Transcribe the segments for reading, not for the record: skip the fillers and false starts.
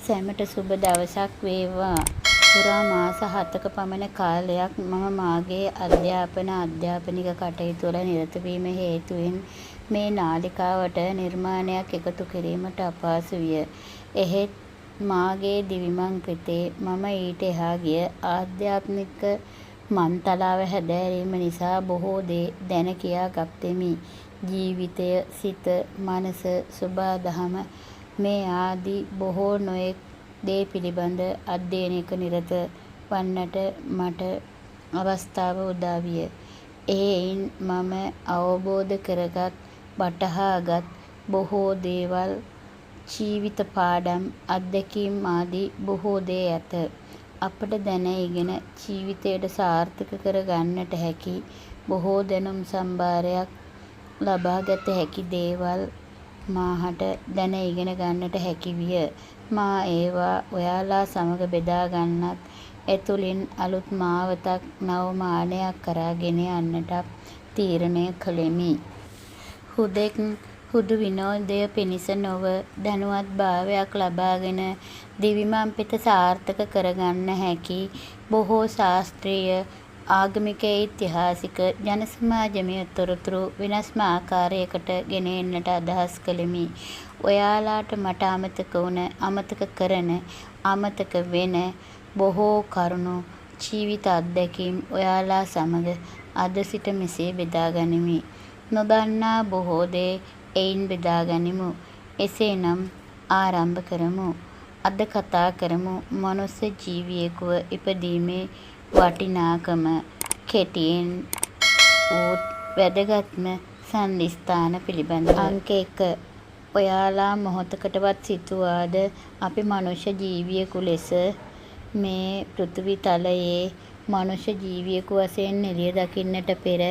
සැමට සුබ දවසක් වේවා. පුරා මාස 7ක පමණ කාලයක් මම මාගේ අධ්‍යාපනික කටයුතු වල නිරත වීම හේතුවෙන් මේ නාලිකාවට නිර්මාණයක් එකතු කිරීමට අපහසු විය. එහෙත් මාගේ දිවිමං පිතේ මම ඊට එහා ගිය ආධ්‍යාත්මික මන්තලාව හැදෑරීම නිසා බොහෝ දේ දැන කියා ගත්තෙමි. ජීවිතය, සිත, මනස, සොබාදහම මේ ආදී බොහෝ නොයෙක් දේ පිළිබඳ අධ්‍යයනයක නිරත වන්නට මට අවස්ථාව උදා විය. එයින් මම අවබෝධ කරගත්, වටහාගත් බොහෝ දේවල්, ජීවිත පාඩම්, අත්දැකීම් ආදී බොහෝ දේ ඇත. අපට දැන ඉගෙන ජීවිතයට සාර්ථක කර ගන්නට හැකි බොහෝ දැනුම් සම්භාරයක්, ලබාගත හැකි දේවල් මාහට දැන ඉගෙන ගන්නට හැකි විය. මා ඒවා ඔයාලා සමග බෙදා ගන්නත්, එතුළින් අලුත් මාවතක්, නව මානයක් කරා ගෙන යන්නට තීරණය කළෙමි. හුදෙක් හුදු විනෝදය පිණිස නොව දැනුවත් භාවයක් ලබාගෙන දිවිමන් පිත සාර්ථක කරගන්න හැකි බොහෝ ශාස්ත්‍රීය, ආගමික, ඓතිහාසික, ජන සමාජමය තොරතුරු වෙනස්ම ආකාරයකට ගෙන එන්නට අදහස් කළෙමි. ඔයාලාට මට අමතක වුණ, අමතක කරන, අමතක වෙන බොහෝ කරුණු, ජීවිත අත්දැකීම් ඔයාලා සමග අද සිට මෙසේ බෙදා ගනිමි. නොදන්නා බොහෝ දේ එයින් බෙදා ගනිමු. එසේනම් ආරම්භ කරමු. අද කතා කරමු මනුස්ස ජීවියෙකුව ඉපදීමේ වටිනාකම, කෙටියෙන් වූත් වැදගත්ම සන්ධිස්ථාන පිළිබඳව. අංක 1. ඔයාලා මොහොතකටවත් සිතුවාද අපි මනුෂ්‍ය ජීවියෙකු ලෙස මේ පෘථිවි තලයේ මනුෂ්‍ය ජීවියෙකු වශයෙන් එළිය දකින්නට පෙර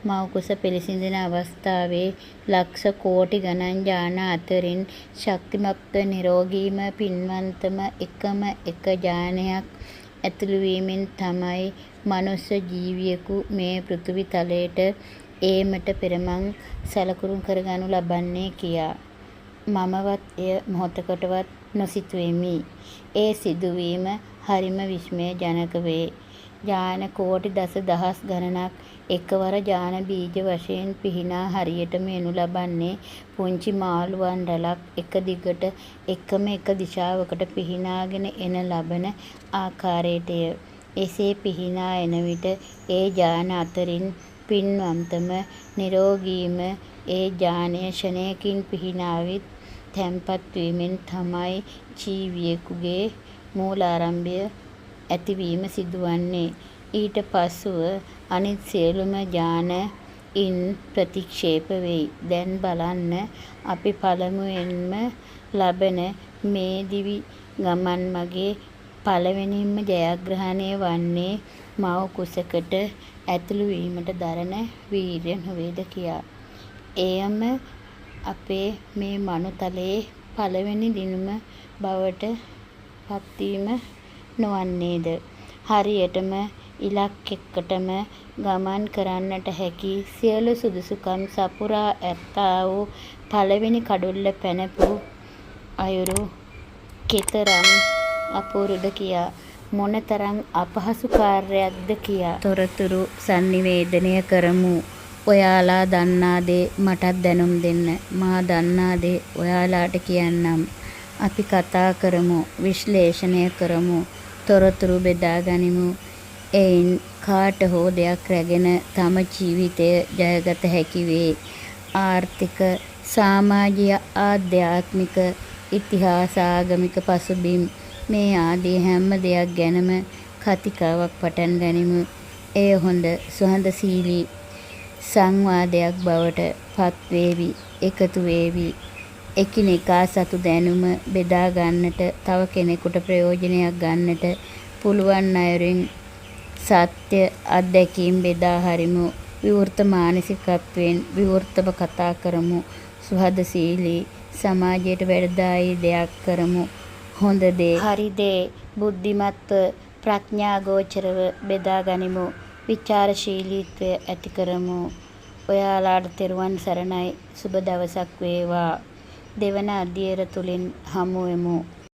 මව්කුස පිළිසිඳින අවස්ථාවේ ලක්ෂ කෝටි ගණන් ජාන අතරින් ශක්තිමත්ව, නිරෝගීම, පින්වන්තම එකම එක ජානයක් ඇතුළු වීමෙන් තමයි මනුෂ්‍ය ජීවියෙකු මේ පෘථිවි තලයට ඒමට පෙරමං සැලකුම් කරගනු ලබන්නේ කියා මමවත් එය මොහොතකටවත් නොසිතුවෙමි. ඒ සිදුවීම හරිම විස්මයජනක වේ. ජාන කෝටි දස දහස් ගණනක් එකවර ජාන බීජ වශයෙන් පිහිනා හරියටම එනු ලබන්නේ පුංචි මාළුවන් රැලක් එක දිගට එකම එක දිශාවකට පිහිනාගෙන එන ලබන ආකාරයටය. එසේ පිහිනා එන විට ඒ ජාන අතරින් පින්වන්තම, නිරෝගීම ඒ ජානය ක්ෂණයකින් පිහිනාවිත් තැන්පත් වීමෙන් තමයි ජීවියෙකුගේ මූලාරම්භය ඇතිවීම සිදුවන්නේ. ඊට පසුව අනිත් සියලුම ජානයින් ප්‍රතික්ෂේප වෙයි. දැන් බලන්න අපි පළමුවෙන්ම ලබන මේ දිවි ගමන් මගේ පළවෙනිම ජයග්‍රහණය වන්නේ මව් කුසකට ඇතුළු වීමට දරන වීර්යය නොවේද කියා. එයම අපේ මේ මනුතලයේ පළවෙනි දිනුම බවට පත්වීම නොවන්නේද? හරියටම ඉලක්කයකටම ගමන් කරන්නට හැකි සියලු සුදුසුකම් සපුරා ඇත්තා වූ පළවෙනි කඩුල්ල පැනපු අයුරු කෙතරම් අපූරුද කියා, මොනතරම් අපහසු කාර්යයක්ද කියා තොරතුරු sannivedanaya කරමු. ඔයාලා දන්නා දේ මටත් දැනුම් දෙන්න, මා දන්නා දේ ඔයාලාට කියන්නම්. අපි කතා කරමු, විශ්ලේෂණය කරමු, තොරතුරු බෙදා ගනිමු. එයින් කාට හෝ දෙයක් රැගෙන තම ජීවිතය ජයගත හැකි වේ. ආර්ථික, සමාජීය, ආධ්‍යාත්මික, ඉතිහාස, ආගමික පසුබිම් මේ ආදී හැම දෙයක් ගැනම කතිකාවක් පටන් ගනිමු. එය හොඳ සුහදශීලී සංවාදයක් බවට පත්වේවි, එකතු වේවි. එකිනෙකා සතු දැනුම බෙදා ගන්නට, තව කෙනෙකුට ප්‍රයෝජනයක් ගන්නට පුළුවන් අයුරින් සත්‍ය අත්දැකීම් බෙදා හරිමු. විවෘත මානසිකත්වයෙන් විවෘතව කතා කරමු. සුහදශීලී සමාජයට වැඩදායී දෙයක් කරමු. හොඳ දේ, හරි දේ බුද්ධිමත්ව, ප්‍රඥාගෝචරව බෙදා ගනිමු. විචාරශීලීත්වය ඇති කරමු. ඔයාලාට තෙරුවන් සරණයි. සුබ දවසක් වේවා. දෙවන අදියර තුලින් හමු වෙමු.